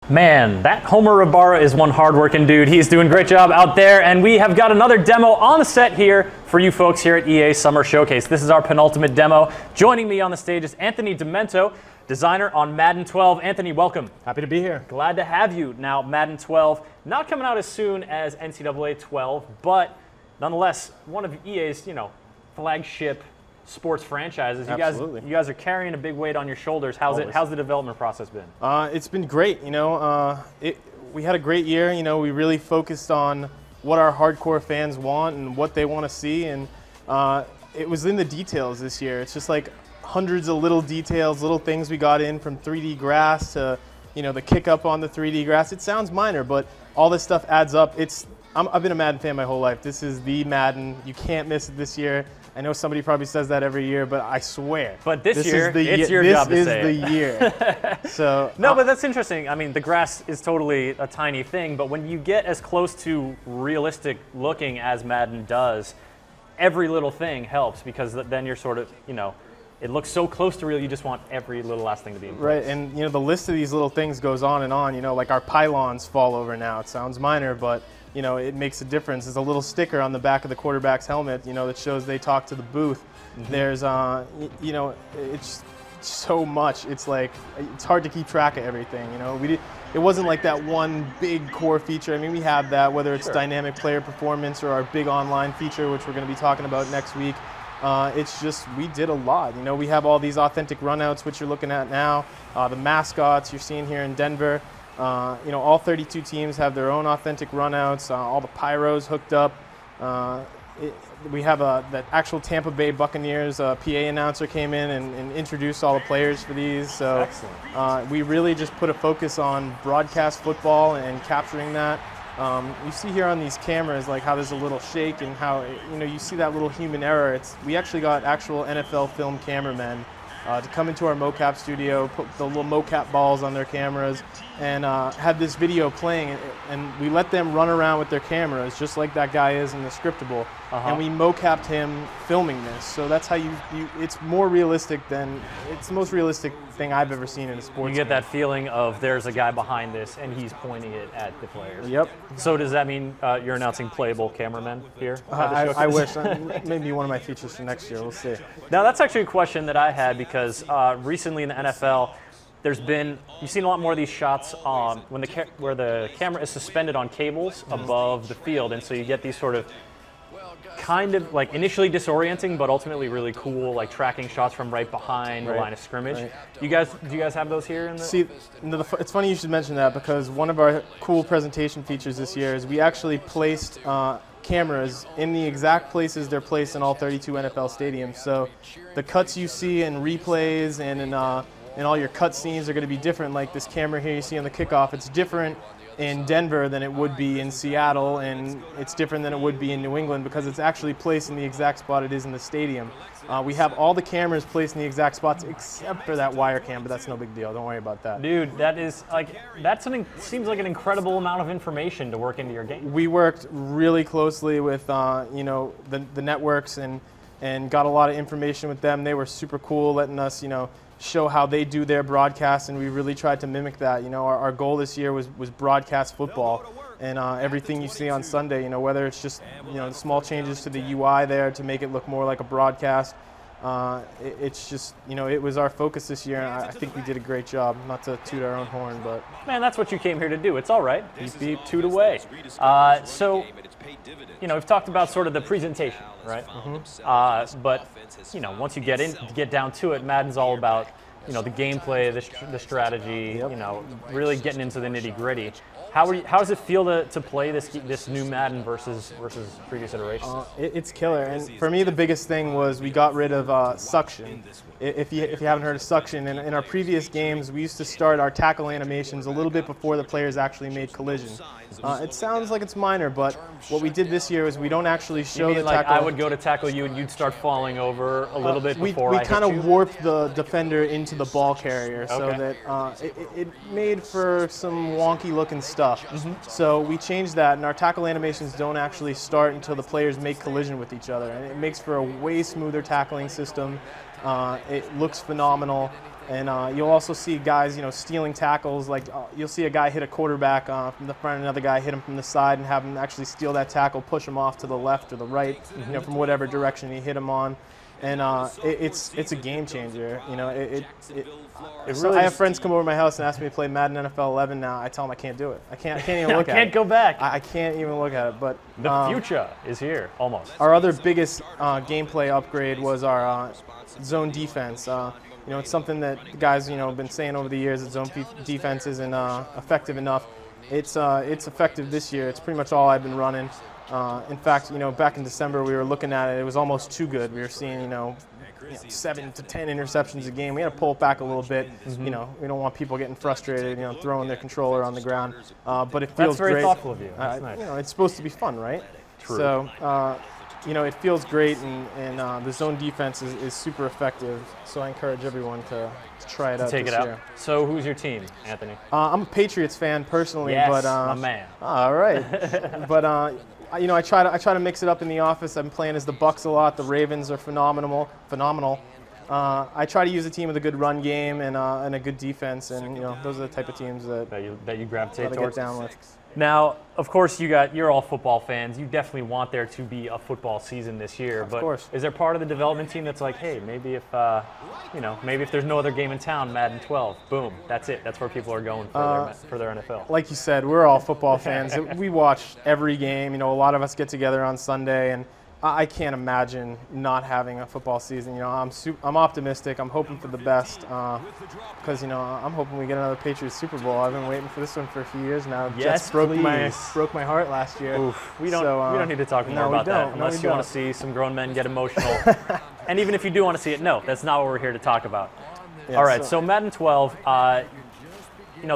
Man, that Homer Ibarra is one hard-working dude. He's doing a great job out there, and we have got another demo on the set here for you folks here at EA Summer Showcase. This is our penultimate demo. Joining me on the stage is Anthony Demento, designer on Madden 12. Anthony, welcome. Happy to be here. Glad to have you. Now, Madden 12, not coming out as soon as NCAA 12, but nonetheless, one of EA's, flagship sports franchises. Absolutely. You guys are carrying a big weight on your shoulders. How's the development process been? It's been great. We had a great year. We really focused on what our hardcore fans want and what they want to see, and it was in the details this year. It's just like hundreds of little details, little things we got in, from 3D grass to the kick up on the 3D grass. It sounds minor, but all this stuff adds up. I've been a Madden fan my whole life. This is the Madden. You can't miss it this year. I know somebody probably says that every year, but I swear. But this year, it's your job to say it. This is the year. So no, but that's interesting. I mean, the grass is totally a tiny thing, but when you get as close to realistic looking as Madden does, every little thing helps, because then you're sort of, it looks so close to real, you just want every little last thing to be in place. Right, and the list of these little things goes on and on. Like our pylons fall over now. It sounds minor, but it makes a difference. There's a little sticker on the back of the quarterback's helmet, that shows they talk to the booth. Mm-hmm. There's, it's so much. It's like, it's hard to keep track of everything. It wasn't like that one big core feature. I mean, we have that, whether it's dynamic player performance or our big online feature, which we're going to be talking about next week. It's just, we did a lot. We have all these authentic runouts, which you're looking at now, the mascots you're seeing here in Denver. All 32 teams have their own authentic runouts, all the pyros hooked up. We have the actual Tampa Bay Buccaneers PA announcer came in and introduced all the players for these. So we really just put a focus on broadcast football and capturing that. You see here on these cameras like how there's a little shake and how you see that little human error. We actually got actual NFL film cameramen to come into our mocap studio, put the little mocap balls on their cameras, and had this video playing, and we let them run around with their cameras just like that guy is in the scriptable, and we mocapped him filming this. So that's how it's more realistic than, it's the most realistic thing I've ever seen in a sports You get game. that feeling of there's a guy behind this and he's pointing it at the players. Yep. So does that mean you're announcing playable cameramen here? I wish. Maybe one of my features for next year. We'll see. Now that's actually a question that I had, because recently in the NFL, you've seen a lot more of these shots where the camera is suspended on cables above the field, and so you get these sort of kind of like initially disorienting, but ultimately really cool, like tracking shots from right behind the line of scrimmage. Right. Do you guys have those here? See, it's funny you should mention that, because one of our cool presentation features this year is we actually placed cameras in the exact places they're placed in all 32 NFL stadiums. So the cuts you see in replays and in all your cut scenes are going to be different. Like this camera here you see on the kickoff, it's different in Denver than it would be in Seattle, and it's different than it would be in New England, because it's actually placed in the exact spot it is in the stadium. We have all the cameras placed in the exact spots except for that wire cam, but that's no big deal. Don't worry about that. Dude, seems like an incredible amount of information to work into your game. We worked really closely with the networks and got a lot of information with them. They were super cool, letting us show how they do their broadcast, and we really tried to mimic that. Our goal this year was broadcast football, and everything you see on Sunday, whether it's just small changes to the UI there to make it look more like a broadcast. It's just, it was our focus this year, and I think we did a great job. Not to toot our own horn, but man, that's what you came here to do. It's all right. Beep beep, toot away. So we've talked about sort of the presentation, right? Mm-hmm. But once you get down to it, Madden's all about the gameplay, the strategy. Really getting into the nitty gritty. How does it feel to play this new Madden versus previous iterations? It's killer, and for me the biggest thing was we got rid of suction. If you haven't heard of suction, in our previous games we used to start our tackle animations a little bit before the players actually made collision. It sounds like it's minor, but what we did this year is we don't actually show the tackle. I would go to tackle you and you'd start falling over a little bit before I hit you? We kind of warped the defender into the ball carrier, so that it made for some wonky looking stuff. So we changed that, and our tackle animations don't actually start until the players make collision with each other, and it makes for a way smoother tackling system. It looks phenomenal. And you'll also see guys, stealing tackles. Like you'll see a guy hit a quarterback from the front, another guy hit him from the side, and have him actually steal that tackle, push him off to the left or the right, from whatever direction he him on. And it's a game changer. I have friends come over to my house and ask me to play Madden NFL 11 now. I tell them I can't do it. I can't even look at it. I can't go back. I can't even look at it. But the future is here, almost. Our other biggest gameplay upgrade was our zone defense. It's something that the guys, have been saying over the years that zone defense isn't effective enough. It's effective this year. It's pretty much all I've been running. In fact, back in December we were looking at it. It was almost too good. We were seeing, 7 to 10 interceptions a game. We had to pull it back a little bit. We don't want people getting frustrated, throwing their controller on the ground. But it feels great. That's very thoughtful of you. That's nice. It's supposed to be fun, right? True. So, it feels great, and the zone defense is super effective. So I encourage everyone to try it out this year. So who's your team, Anthony? I'm a Patriots fan personally, yes, but my man. All right, but I try to mix it up in the office. I'm playing as the Bucks a lot. The Ravens are phenomenal. I try to use a team with a good run game and a good defense, and those are the type of teams that you gravitate towards. Get down with. Now, of course, you're all football fans. You definitely want there to be a football season this year. Of course. Is there part of the development team that's like, hey, maybe if there's no other game in town, Madden 12, boom, that's it. That's where people are going for their NFL. Like you said, we're all football fans. We watch every game. A lot of us get together on Sunday, and I can't imagine not having a football season. I'm optimistic. I'm hoping for the best because I'm hoping we get another Patriots Super Bowl. I've been waiting for this one for a few years now. Yes, Jets broke my heart last year. Oof. We don't need to talk more about that unless you want to see some grown men get emotional. And even if you do want to see it, no, that's not what we're here to talk about. Yeah, all right, so Madden 12.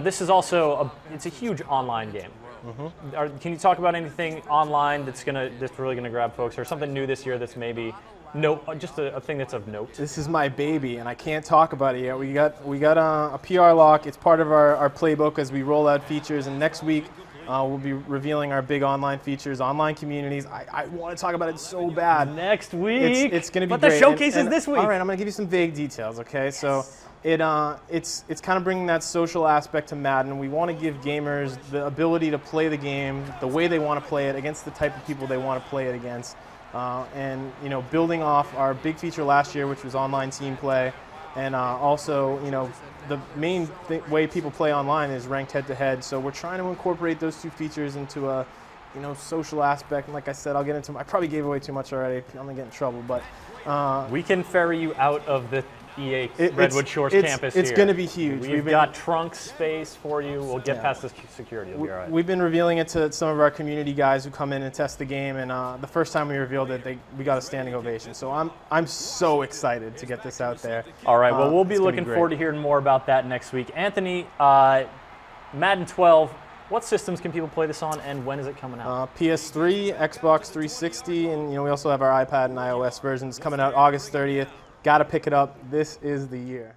This is also it's a huge online game. Can you talk about anything online that's really gonna grab folks, or something new this year that's maybe just a thing that's of note? This is my baby, and I can't talk about it yet. We got a PR lock. It's part of our playbook as we roll out features, and next week we'll be revealing our big online features, online communities. I want to talk about it so bad. Next week. It's going to be but great. But the showcase is this week. All right, I'm going to give you some vague details. Okay, yes. So. It's kind of bringing that social aspect to Madden. We want to give gamers the ability to play the game the way they want to play it, against the type of people they want to play it against. And building off our big feature last year, which was online team play, and also the main way people play online is ranked head-to-head. So we're trying to incorporate those two features into a social aspect. And like I said, I probably gave away too much already. I'm gonna get in trouble, but we can ferry you out of the EA Redwood Shores campus here. It's going to be huge. We've got trunk space for you. We'll get past the security. You'll be all right. We've been revealing it to some of our community guys who come in and test the game, and the first time we revealed it, we got a standing ovation. So I'm so excited to get this out there. All right. Well, we'll be looking forward to hearing more about that next week. Anthony, Madden 12. What systems can people play this on, and when is it coming out? PS3, Xbox 360, and we also have our iPad and iOS versions coming out August 30th. Got to pick it up. This is the year.